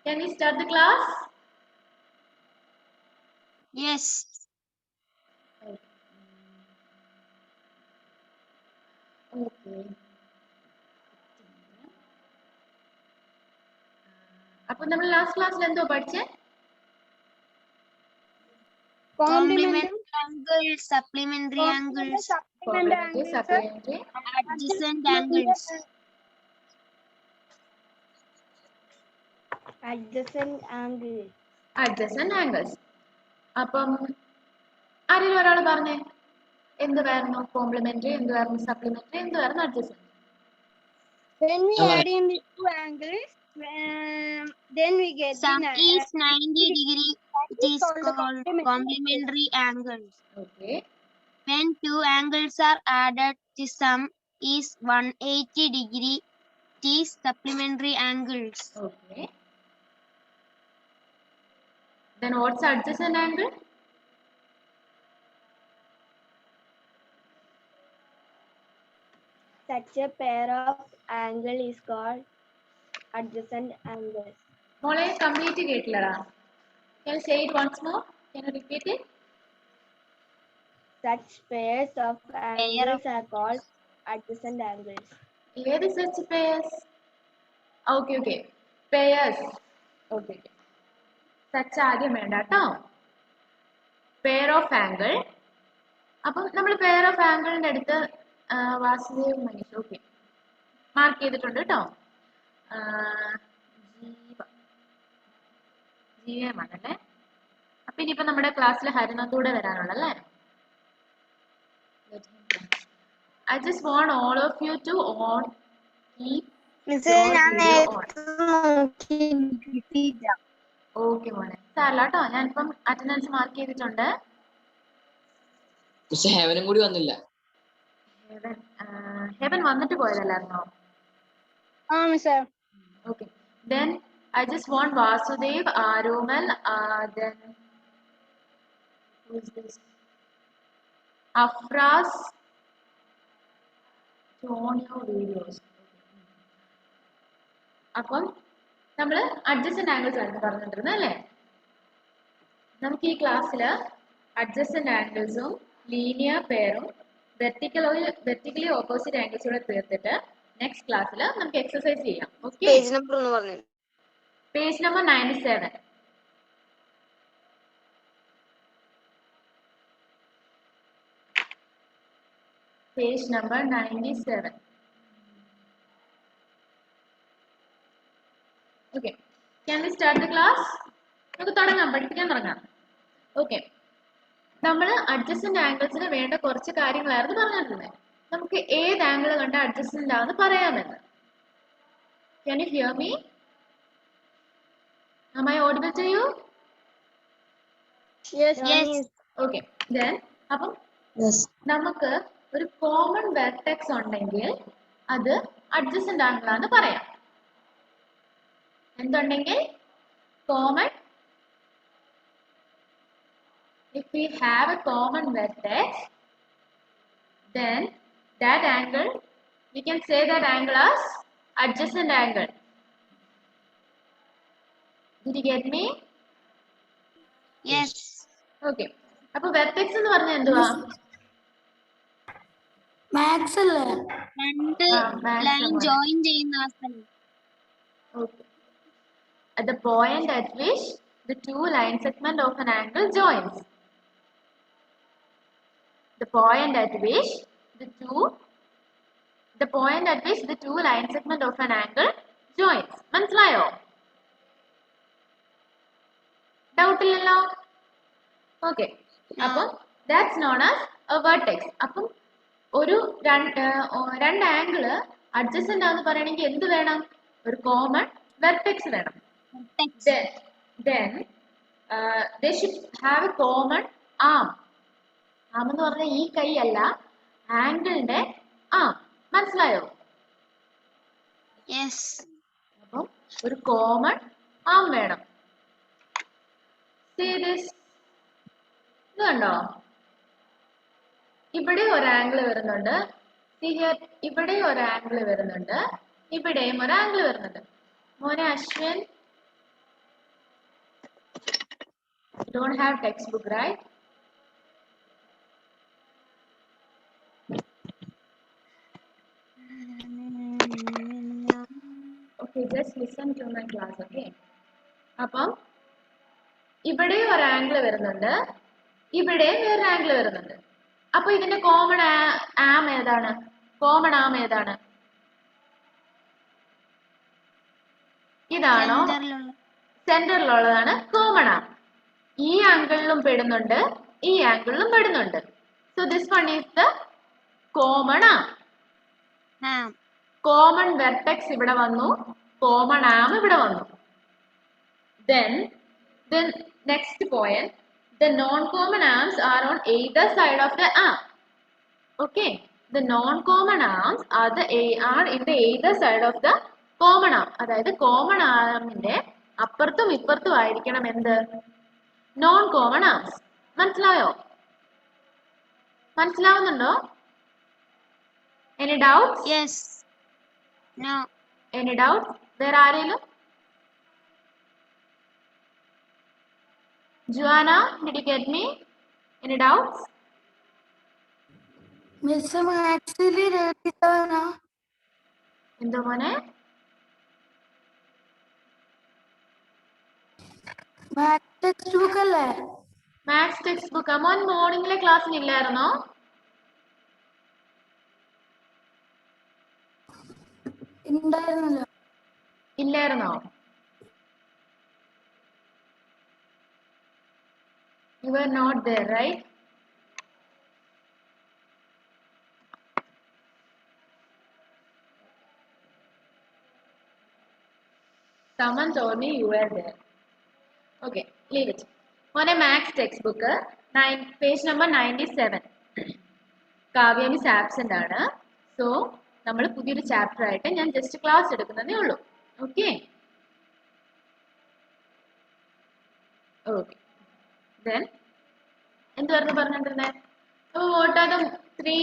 Can we start the class? Yes. Okay. അപ്പോൾ നമ്മൾ last ക്ലാസ്സിൽ എന്തോ പഠിച്ചേ? Complementary angles, supplementary angles, Complementary, supplementary, adjacent angles. Adjacent angle. adjacent angles. അപ്പം ആരെങ്കിലും ഒരാൾ പറഞ്ഞേ എന്തുവായിരുന്നു കോംപ്ലിമെന്ററി, എന്തുവായിരുന്നു സപ്ലിമെന്ററി, എന്തുവായിരുന്നു adjacent? When we add in the two angles, then we get Sum the is 90 degree. It is called complementary angles. Okay. When two angles are added, the sum is 180 degree. It is supplementary angles. Okay. Then what's adjacent angle? such a pair of angle is called adjacent angles. മോളെ complete കേട്ടില്ലടാ. Can you say it once more? Can you repeat it? Such pairs of angles are called adjacent angles. ഏത് such pairs? Okay, okay. Pairs. Okay, okay. Such ആദ്യം വേണ്ട കേട്ടോ. Pair of angle. അപ്പം നമ്മൾ pair of ആംഗിളിന്റെ അടുത്ത് Vasudev Manish okay mark ചെയ്തിട്ടുണ്ട് കേട്ടോ. ജീവമാണല്ലേ. അപ്പൊ ഇനിയിപ്പോ നമ്മുടെ ക്ലാസ്സിൽ ഹരിനത്തൂടെ വരാനുള്ളല്ലേ. I just want all of you to keep your video on. Okay മോനെ സാരല്ല കേട്ടോ. ഞാനിപ്പം അറ്റൻഡൻസ് മാർക്ക് ചെയ്തിട്ടുണ്ട്. ഹെവനും കൂടി വന്നില്ല. ഹെവൻ വന്നിട്ട് പോയതല്ലായിരുന്നോ? Okay. Then I just want Vasudev, Aromal, then who is this? Afras, Tonio videos. അപ്പം നമ്മൾ അഡ്ജസന്റ് ആംഗിൾസ് ആയിരുന്നു പറഞ്ഞിട്ടിരുന്നത് അല്ലേ. നമുക്ക് ഈ ക്ലാസ്സിൽ അഡ്ജസന്റ് ആംഗിൾസും ലീനിയർ പെയറും വെർട്ടിക്കലി ഓപ്പോസിറ്റ് ആംഗിൾസ് കൂടെ തീർത്തിട്ട് നെക്സ്റ്റ് ക്ലാസ്സിൽ നമുക്ക് എക്സസൈസ് ചെയ്യാം. ഓക്കെ. പേജ് നമ്പർ ഒന്ന് പറഞ്ഞു. Page number 97. Page number 97. Okay. Can we start the class? നമുക്ക് തുടങ്ങാം, പഠിപ്പിക്കാൻ തുടങ്ങാം. ഓക്കെ. നമ്മൾ അഡ്ജസന്റ് ആംഗിൾസിന് വേണ്ട കുറച്ച് കാര്യങ്ങളായിരുന്നു പറഞ്ഞിരുന്നത്. നമുക്ക് ഏത് ആംഗിൾ കണ്ട അഡ്ജസന്റ് ആണെന്ന് പറയാമെന്ന്. Can you hear me? Am I audible to you? Yes. Okay. Then അപ്പം നമുക്ക് ഒരു കോമൺ വെർട്ടെക്സ് ഉണ്ടെങ്കിൽ അത് അഡ്ജസന്റ് ആംഗിൾ ആണെന്ന് പറയാം. എന്തുണ്ടെങ്കിൽ common, if we have a common vertex, then that angle, we can say that angle as adjacent angle. Did you get me? Yes. Okay. അപ്പോൾ vertex എന്ന് പറഞ്ഞാൽ എന്തുവാ? മാത്സ് അല്ലേ? രണ്ട് ലൈൻ ജോയിൻ ചെയ്യുന്ന സ്ഥലം. Okay. At the point at which the two line segment of an angle joins. The point at which the two line segment of an angle joins. മനസ്സിലായോ? Doubt ഇല്ലല്ലോ? Okay. അപ്പം that's known as a vertex. അപ്പം ഒരു രണ്ട് angle adjacent ആണെന്ന് പറയണമെങ്കിൽ എന്ത് വേണം? ഒരു കോമൺ വെർട്ടെക്സ് വേണം. Then they should have a common arm. ആം എന്ന് പറഞ്ഞാൽ ഈ കൈ അല്ല, ആംഗിളിന്റെ ആം. മനസ്സിലായോ? Yes. അപ്പം ഒരു കോമൺ ആം വേണം. See this? ഇത് കണ്ടോ? ഇവിടെ ഒരു ആംഗിൾ വരുന്നുണ്ട്. See here, ഇവിടെ ഒരു ആംഗിൾ വരുന്നുണ്ട്, ഇവിടെയും ഒരു ആംഗിൾ വരുന്നുണ്ട്. മോനെ Ashwin, You don't have textbook, right? Okay, just listen to my class, okay? അപ്പം ഇവിടെ ഒരു ആംഗിൾ വരുന്നുണ്ട്, ഇവിടെ വേറെ ആംഗിൾ വരുന്നുണ്ട്. അപ്പൊ ഇതിന്റെ കോമൺ ആം ഏതാണ്? കോമൺ ആം ഏതാണ്? ഇതാണോ? സെന്ററിലുള്ളതാണ് കോമൺ ആം. ഈ ആംഗിളിലും പെടുന്നുണ്ട്, ഈ ആംഗിളിലും പെടുന്നുണ്ട്. So this one is the common arm. Common vertex ഇവിടെ വന്നു, കോമൺ ആം ഇവിടെ വന്നു. Then next point, the non-common arms are on either side of the arm. Okay, the non-common arms are in the either side of the common arm. അതായത് common armന്റെ അപ്പുറത്തും ഇപ്പുറത്തും ആയിരിക്കണം എന്ത്? Non common arms. മനസ്സിലായോ? മനസ്സിലാവുന്നുണ്ടോ? Any doubts? Yes. No. Any doubts? വേറെ ആരെങ്കിലും? Joanna, did you get me? Any doubts? Miss, actually ready na. എന്തോ മോനെ? മാത്സ് ടെക്സ്റ്റ് ബുക്ക് അല്ലേ? Maths text book. മോൻ മോർണിംഗിലെ ക്ലാസ്സിന് ഇല്ലായിരുന്നോ? ഉണ്ടായിരുന്നല്ലോ. ഇല്ലായിരുന്നോ? You were not there, right? Someone told me you were there. Okay, leave it. മോനെ maths text book page number 97. Kavya miss absent ആണ്. സോ നമ്മൾ പുതിയൊരു ചാപ്റ്റർ ആയിട്ട് ഞാൻ ജസ്റ്റ് ക്ലാസ് എടുക്കുന്നതേ ഉള്ളൂ. Okay okay. ദെൻ എന്തുവായിരുന്നു പറഞ്ഞിട്ടുണ്ടേ? അപ്പോൾ വാട്ട് ആർ ദ 3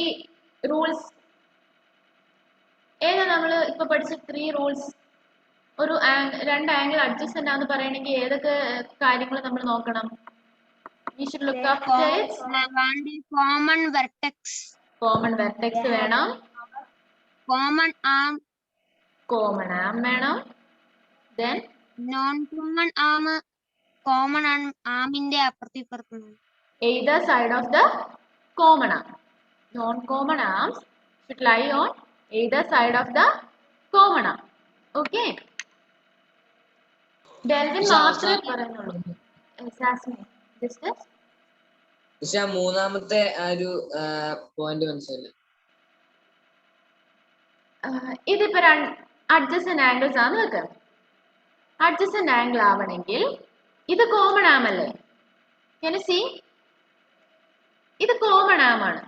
റൂൾസ്? ഏതാ നമ്മൾ ഇപ്പൊ പഠിച്ച 3 റൂൾസ്? ഒരു രണ്ട് ആംഗിൾ അഡ്ജസ്റ്റന്റ് ആണെന്ന് പറയണമെങ്കിൽ ഏതൊക്കെ കാര്യങ്ങൾ നമ്മൾ നോക്കണം? We should look after it. Common vertex. Common vertex വേണം. Common arm. Common arm വേണം. Then non-common arm. Common armന്റെ അപ്പുറത്തും ഇപ്പുറത്തും. Either side of the common arm. Non-common arms should lie on either side of the common arm. Okay. Delvin മാത്രമേ പറയുന്നുള്ളൂ. പക്ഷെ മൂന്നാമത്തെ ആ ഒരു പോയിന്റ് മനസ്സിലായില്ല. ഇതിപ്പോ അഡ്ജസ്റ്റന്റ് ആംഗിൾസ് ആണ് വെക്കാം. അഡ്ജസ്റ്റന്റ് ആംഗിൾ ആവണമെങ്കിൽ ഇത് കോമൺ ആം അല്ലേ? Can you see? ഇത് കോമൺ ആം ആണ്.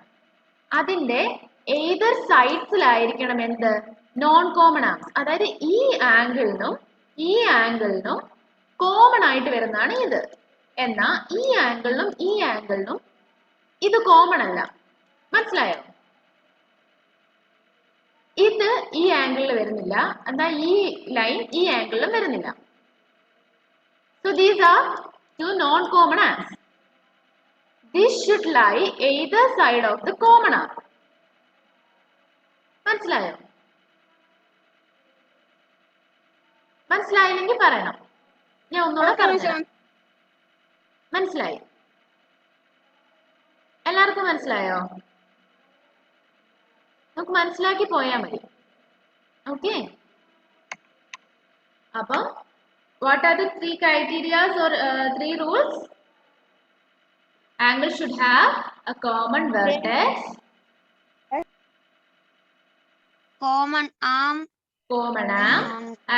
അതിന്റെ ഏതർ സൈഡ്സിലായിരിക്കണം എന്ത്? Non common arms. അതായത് ഈ ആംഗിളിനും ഈ ആംഗിളിനും കോമൺ ആയിട്ട് വരുന്നതാണ് ഇത്. എന്നാ ഈ ആംഗിളിനും ഈ ആംഗിളിനും ഇത് കോമൺ അല്ല. മനസ്സിലായോ? ഇത് ഈ ആംഗിളിൽ വരുന്നില്ല, എന്നാ ഈ ലൈൻ ഈ ആംഗിളിലും വരുന്നില്ല. So these are two non-common arms. This should lie either side of the common arm. മനസ്സിലായോ? മനസ്സിലായില്ലെങ്കിൽ പറയണം, ഞാൻ ഒന്നുകൂടെ പറഞ്ഞുതരാം. മനസ്സിലായി? എല്ലാവർക്കും മനസ്സിലായോ? നമുക്ക് മനസ്സിലാക്കി പോയാൽ മതി. ഓക്കെ. അപ്പം what are the 3 criteria or 3 rules? Angle should have a common vertex, common arm,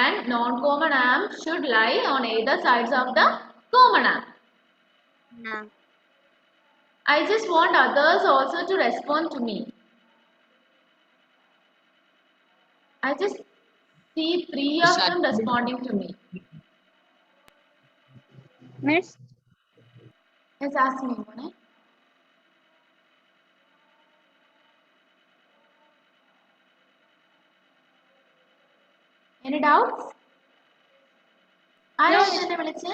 and non-common arm should lie on either sides of the common arm. I just want others also to respond to me. I just see 3 of them responding to me. Miss, Yes, ask me, Mone. Any doubts? ആരാണ് എന്നെ വിളിച്ചേ?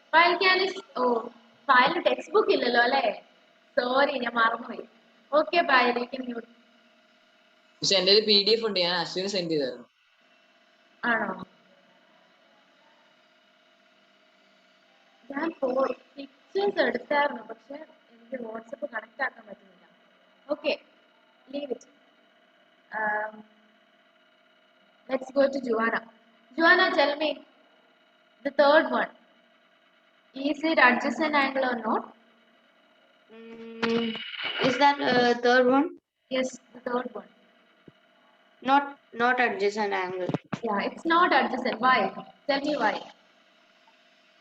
While can is file textbook illalo alle. Sorry, ഞാൻ മറന്നുപോയി. Okay, bye. You can mute. പക്ഷെ എന്റെ ഒരു PDF ഉണ്ട്, ഞാൻ അശ്വിന് സെൻഡ് ചെയ്തായിരുന്നു. ആണോ? ഞാൻ പിക്ചേഴ്സ് എടുത്തായിരുന്നു, പക്ഷെ എനിക്ക് വാട്സപ്പ് കണക്ട് ആക്കാൻ പറ്റുന്നില്ല. Okay, leave it. Let's go to Joanna. Joanna, tell me the third one. Is it adjacent angle or not? Is that third one? Yes, the third one. Not adjacent angle. Yeah, it's not adjacent. Why? Tell me why.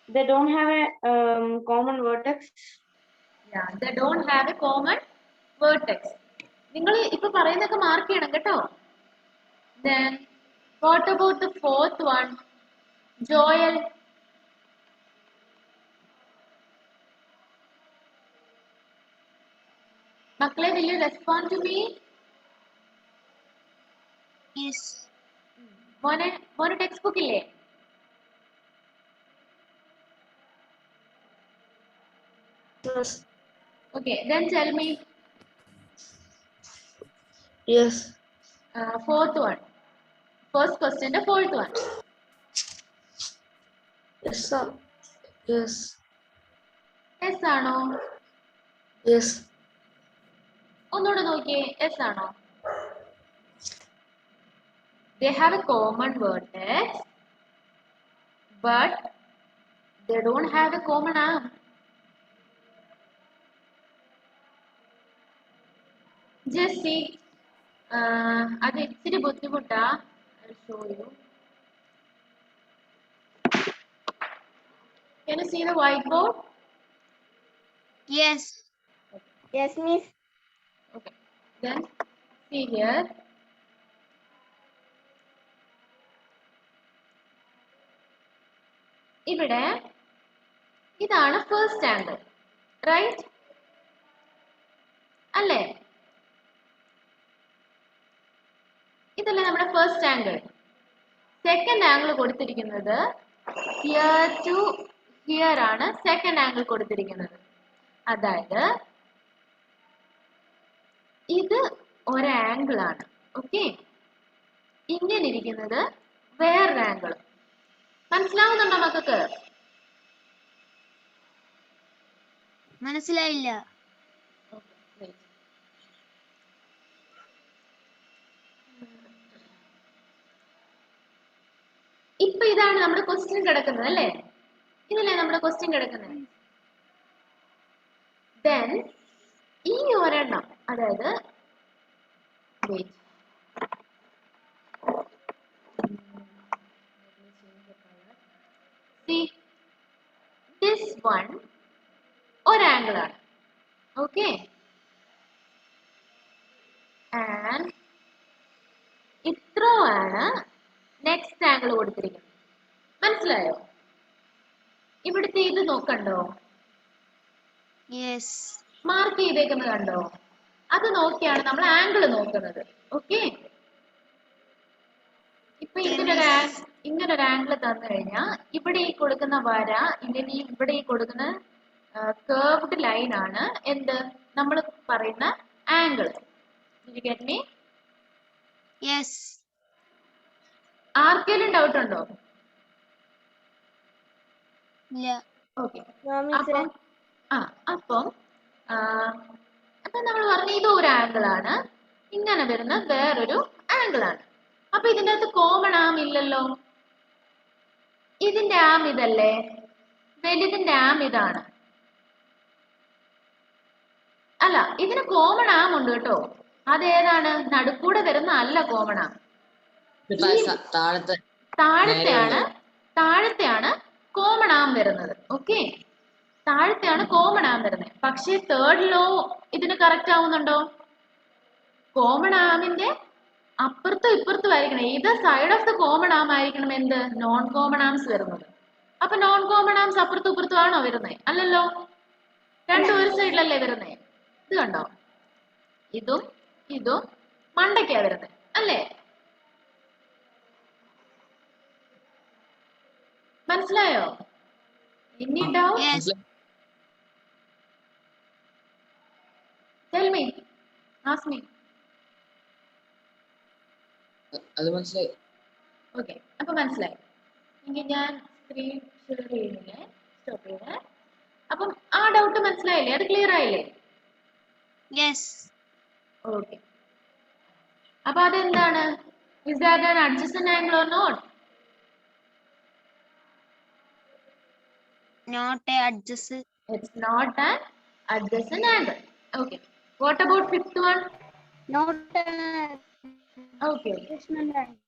They don't have a common vertex. Yeah, they don't have a common vertex. നിങ്ങൾ ഇപ്പൊ പറയുന്നൊക്കെ mark ചെയ്യണം കേട്ടോ. Then what about the fourth one? Joel. മക്കളെ, will you respond to me? Yes. മോനെ text book ഇല്ലേ? Yes. Okay, then tell me Yes. fourth one. First question, the fourth one. Yes, sir. Yes. Yes ആണോ? Yes. ഒന്നുകൂടെ നോക്കിയേ. Yes ആണോ? They have a common vertex, but they don't have a common arm. Just see. അത് ഇച്ചിരി ബുദ്ധിമുട്ടാ. I'll show you. Can you see the whiteboard? Yes. Yes, miss. Okay. Then see here. ഇവിടെ ഇതാണ് first angle, right അല്ലേ? ഇതല്ലേ നമ്മുടെ first angle. Second angle കൊടുത്തിരിക്കുന്നത് here to here ആണ് സെക്കൻഡ് ആംഗിൾ കൊടുത്തിരിക്കുന്നത്. അതായത് ഇത് ഒരു ആംഗിൾ ആണ്. ഓക്കെ, ഇങ്ങനെ ഇരിക്കുന്നത് വേറൊരു ആംഗിൾ. മനസ്സിലാവുന്നുണ്ടോ മക്കൾക്ക്? മനസ്സിലായില്ല. ഇപ്പൊ ഇതാണ് നമ്മുടെ ക്വസ്റ്റ്യൻ കിടക്കുന്നത് അല്ലേ? ഇതല്ലേ നമ്മുടെ ക്വസ്റ്റ്യൻ കിടക്കുന്നത്. ദെൻ ഈ ഒരെണ്ണം, അതായത് ദിസ് വൺ ഒരു ആംഗിൾ ആണ്. ഓക്കെ, ആൻഡ് ഇത്രോ ആണ് നെക്സ്റ്റ് ആംഗിൾ കൊടുത്തിരിക്കുന്നത്. മനസ്സിലായോ? ഇവിടുത്തെ ഇത് നോക്കണ്ടോ? Yes. മാർക്ക് ചെയ്തേക്കുന്നത് കണ്ടോ? അത് നോക്കിയാണ് നമ്മൾ ആംഗിൾ നോക്കുന്നത്. ഓക്കെ, ഇപ്പൊ ഇങ്ങനൊരു ആംഗിൾ തന്നു കഴിഞ്ഞാൽ ഇവിടെ ഈ കൊടുക്കുന്ന വര, ഇങ്ങനെ ഇവിടെ ഈ കൊടുക്കുന്ന കേർവ്ഡ് ലൈൻ ആണ് എന്ത് നമ്മൾ പറയുന്ന angle. Did you get me? Yes. ആർക്കെങ്കിലും ഡൗട്ട് ഉണ്ടോ? ഇല്ല. Okay, No, miss. അപ്പം നമ്മൾ പറഞ്ഞു ഇത് ഒരു ആംഗിൾ ആണ്, ഇങ്ങനെ വരുന്ന വേറൊരു ആംഗിൾ ആണ്. അപ്പൊ ഇതിന്റെ അകത്ത് കോമൺ ആം ഇല്ലല്ലോ. ഇതിന്റെ ആം ഇതല്ലേ, വലുതിന്റെ ആം ഇതാണ്. അല്ല, ഇതിന് കോമൺ ആം ഉണ്ട് കേട്ടോ. അതേതാണ്? നടുക്കൂടെ വരുന്ന അല്ല കോമൺ ആം, താഴത്തെയാണ് കോമൺ ആം വരുന്നത്. ഓക്കെ, താഴത്തെയാണ് കോമൺ ആം വരുന്നത്. പക്ഷേ തേർഡ് ലോ ഇതിന് കറക്റ്റ് ആവുന്നുണ്ടോ? കോമൺ ആമിന്റെ അപ്പുറത്തും ഇപ്പുറത്തും ആയിരിക്കണം. ഏത് സൈഡ് ഓഫ് ദ കോമൺ ആം ആയിരിക്കണം എന്ത് നോൺ കോമൺ ആംസ് വരുന്നത്. അപ്പൊ നോൺ കോമൺ ആംസ് അപ്പുറത്തും ഇപ്പുറത്തും ആണോ വരുന്നത്? അല്ലല്ലോ, രണ്ടും ഒരു സൈഡിലല്ലേ വരുന്നേ. ഇത് കണ്ടോ, ഇതും ഇതും മണ്ടയ്ക്കാ വരുന്നത് അല്ലേ? മനസ്സിലായോ? Any doubt? Yes. Tell me. Ask me. അത് മനസ്സിലായി. ഓക്കെ, അപ്പൊ മനസ്സിലായി. എങ്കിൽ ഞാൻ സ്ക്രീൻ ഷെയർ ചെയ്യുന്നില്ലേ, സ്റ്റോപ്പ് ചെയ്തേ. അപ്പം ആ ഡൗട്ട് മനസ്സിലായില്ലേ? അത് ക്ലിയർ ആയില്ലേ? Yes. ഓക്കെ, അപ്പൊ അതെന്താണ്? Is that an adjacent angle or not? Not a adjacent. It's not an adjacent angle. Okay. What about fifth one? Not an Okay. adjustment angle.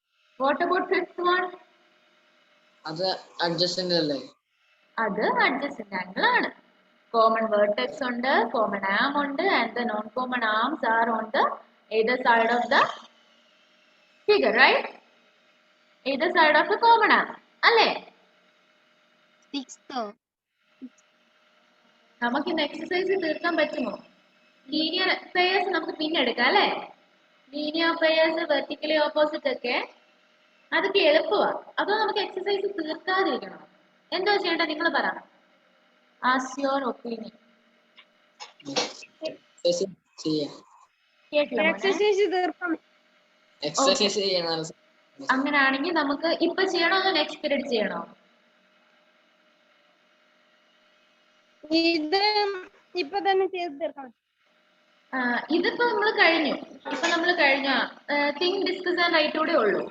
What about fifth one? അത് adjacent അല്ലേ? അത് adjacent angle ആണ്. Common vertex ഉണ്ട്, common arm ഉണ്ട്, and the non-common arms are on the either side of the figure, right? Either side of the common arm. അല്ലേ? Sixth. നമുക്ക് ഇന്ന് exercise തീർക്കാൻ പറ്റുമോ? ലീനിയർ പെയേഴ്സ് നമുക്ക് പിന്നെ എടുക്കാം അല്ലേ? ലീനിയർ പെയേഴ്സ് വെർട്ടിക്കലി ഓപ്പോസിറ്റ് ഒക്കെ അതൊക്കെ എളുപ്പമാണ്. അതോ നമുക്ക് എക്സസൈസ് തീർക്കാതിരിക്കണം? എന്താ ചെയ്യേണ്ടത് നിങ്ങൾ പറ. As your opinion. കേട്ടില്ല മോനെ? Exercise തീർക്കാം. എക്സസൈസ് ചെയ്യണം. അങ്ങനെയാണെങ്കിൽ നമുക്ക് ഇപ്പൊ ചെയ്യണോ അതോ നെക്സ്റ്റ് പീരീഡ് ചെയ്യണോ? ഇത് ഇപ്പൊ തന്നെ ചെയ്ത് തീർക്കാം. ഇതിപ്പോ നമ്മൾ കഴിഞ്ഞു. തിങ്ക് ഡിസ്കസ് ആൻഡ് റൈറ്റ് കൂടെ ഉള്ളൂ.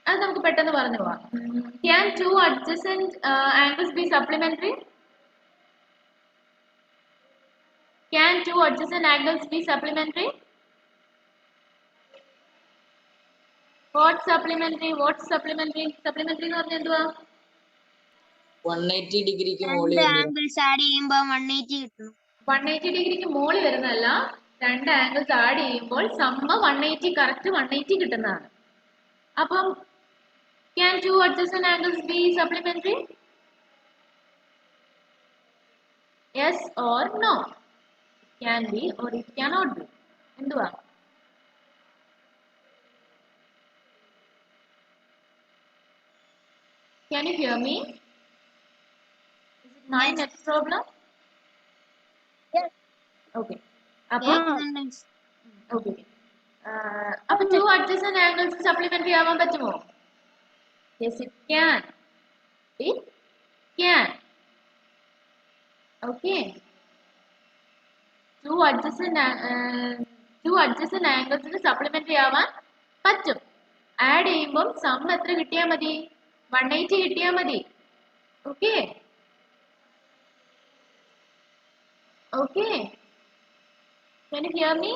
അത് നമുക്ക് പെട്ടെന്ന് പറഞ്ഞു പോവാം. Can two adjacent angles be supplementary? Can two adjacent angles be supplementary? What supplementary? What's supplementary? Supplementary എന്ന് പറഞ്ഞാൽ എന്തുവാ? 180 ഡിഗ്രിക്ക് മുകളിൽ രണ്ട് ആംഗിൾസ് ആഡ് ചെയ്യുമ്പോൾ 180 കിട്ടും. 180 ഡിഗ്രിക്ക് മുകളിൽ വരുന്നതല്ല, രണ്ട് ആംഗിൾസ് ആഡ് ചെയ്യുമ്പോൾ സമ്മ 180 കറക്റ്റ് 180 കിട്ടുന്നതാണ്. അപ്പം can two adjacent angles be supplementary? Yes or no? It can be or it cannot be. എന്തുവാ? Can you hear me? Is it my net problem? Yes. Okay. അപ്പം okay. അപ്പൊ two adjacent angles supplementary ആവാൻ പറ്റുമോ? Yes, it can. It can. Okay. Two adjacent angles supplementary ആവാൻ പറ്റും. Add ചെയ്യുമ്പോൾ some എത്ര കിട്ടിയാൽ മതി? 180 കിട്ടിയാൽ മതി. Okay okay. Can you hear me?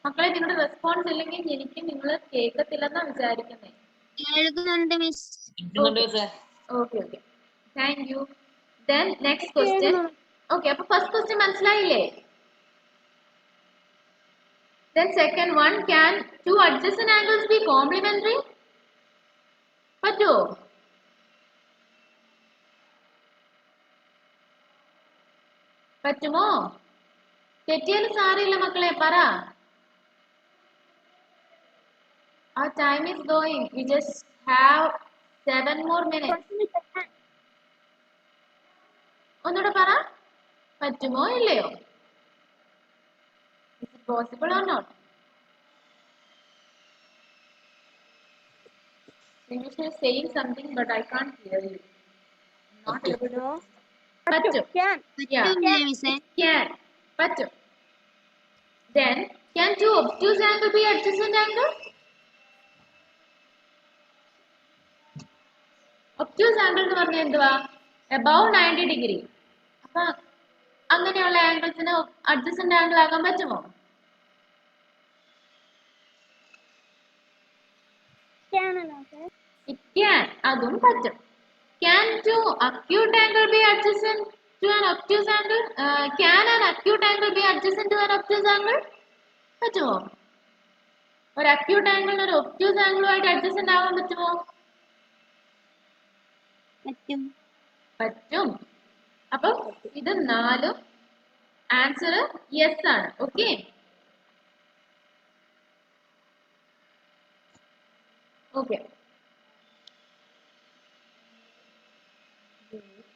മക്കളെ, നിങ്ങളുടെ റെസ്പോൺസ് ഇല്ലെങ്കിൽ എനിക്ക് നിങ്ങൾ കേൾക്കത്തില്ലെന്നാണ് വിചാരിക്കുന്നത്. കേൾക്കുന്നുണ്ട് miss. Okay okay, thank you. Then next question. Okay, അപ്പൊ ഫസ്റ്റ് ക്വസ്റ്റ്യൻ മനസ്സിലായില്ലേ? Then second one, can two adjacent angles be complementary? പറ്റുമോ? പറ്റുമോ? തെറ്റിയാലും സാരമില്ല മക്കളെ, പറ. Our time is going. We just have 7 more minutes. ഒന്നുകൂടെ പറ. പറ്റുമോ ഇല്ലയോ? Is it possible or not? English is saying something but I can't hear you. Not able to. പറ്റും. Can. Yeah. പറ്റൂലേ മിസ്സേ? Can. പറ്റും. Then can two obtuse angle be adjacent angle? Obtuse angle എന്ന് പറഞ്ഞാൽ എന്തുവാ? Above 90 degree. അപ്പൊ അങ്ങനെയുള്ള ആംഗിൾസിന് adjacent angle ആകാൻ പറ്റുമോ? Can അല്ല sir. It can. അതും പറ്റും. Can two acute angle be adjacent to an obtuse angle? Can an acute angle be adjacent to an obtuse angle? പറ്റുമോ? ഒരു acute angle ഒരു obtuse angle-ആയിട്ട് adjacent ആവാൻ പറ്റുമോ? പറ്റും. പറ്റും. അപ്പൊ ഇത് നാലും ആൻസർ യെസ് ആണ്. Okay, okay. Wait.